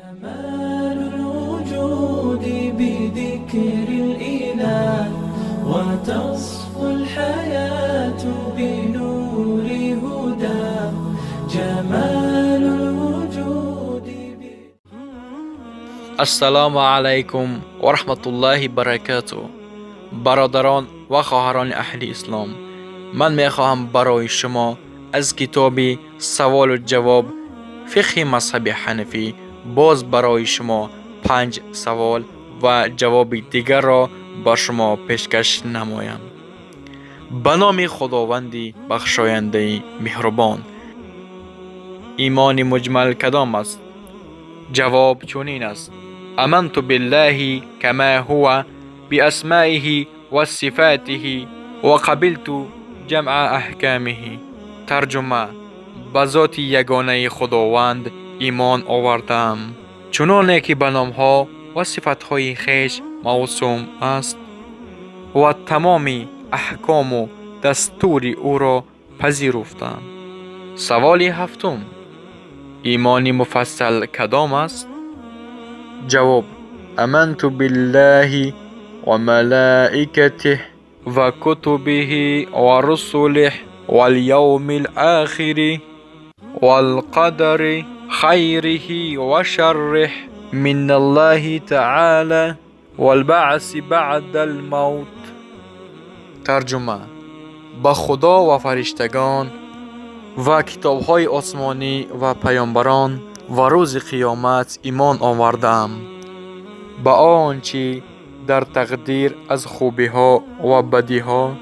كمال الوجود بذكر الإله وتصفو الحياة بنور هداه جمال الوجود السلام علیکم و رحمت الله برکاته. برادران و خواهران اهل اسلام، من میخواهم برای شما از کتاب سوال و جواب فقه مذهب حنفی باز برای شما 5 سوال و جواب دیگر را با شما پیشکش نمایم. به نام خداوندی بخشاینده مهربان. ایمان مجمل کدام است؟ جواب چنین است: آمنت بالله كما هو بأسمائه وصفاته وقبلت جمع احکامه. ترجمه: به ذات یگانه خداوند ایمان آوردم، چنانه که به نامها و صفتهای خویش موسوم است و تمام احکام و دستور او را پذیرفتم. سوال هفتم: ایمان مفصل کدام است؟ جواب: آمنت بالله و ملائکته و کتبه و رسله و الیوم الآخر و القدر خیره و شره من الله تعالی و البعث بعد الموت. ترجمه: به خدا و فرشتگان و کتاب‌های آسمانی و پیامبران و روز قیامت ایمان آوردم، به آنچه در تقدیر از خوبی‌ها و بدی‌ها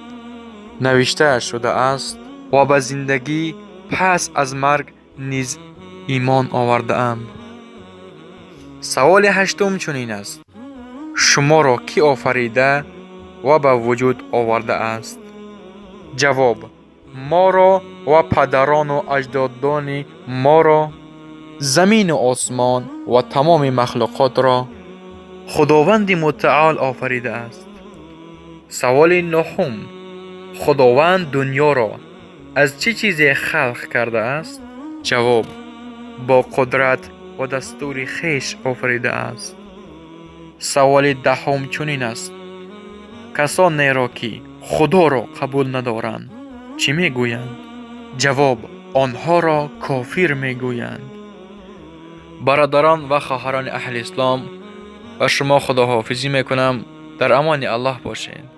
نوشته شده است و به زندگی پس از مرگ نیز ایمان آورده‌ام. سوال هشتم چنین است: شما را کی آفریده و به وجود آورده است؟ جواب: ما را و پدران و اجدادان ما را، زمین و آسمان و تمام مخلوقات را خداوند متعال آفریده است. سوال نهم: خداوند دنیا را از چه چیزی خلق کرده است؟ جواب: با قدرت و دستور خویش آفریده است. سوال دهم چنین است: کسانی را که خدا را قبول ندارند چی میگویند؟ جواب: آنها را کافر میگویند. برادران و خواهران اهل اسلام، و شما خداحافظی میکنم. در امان الله باشید.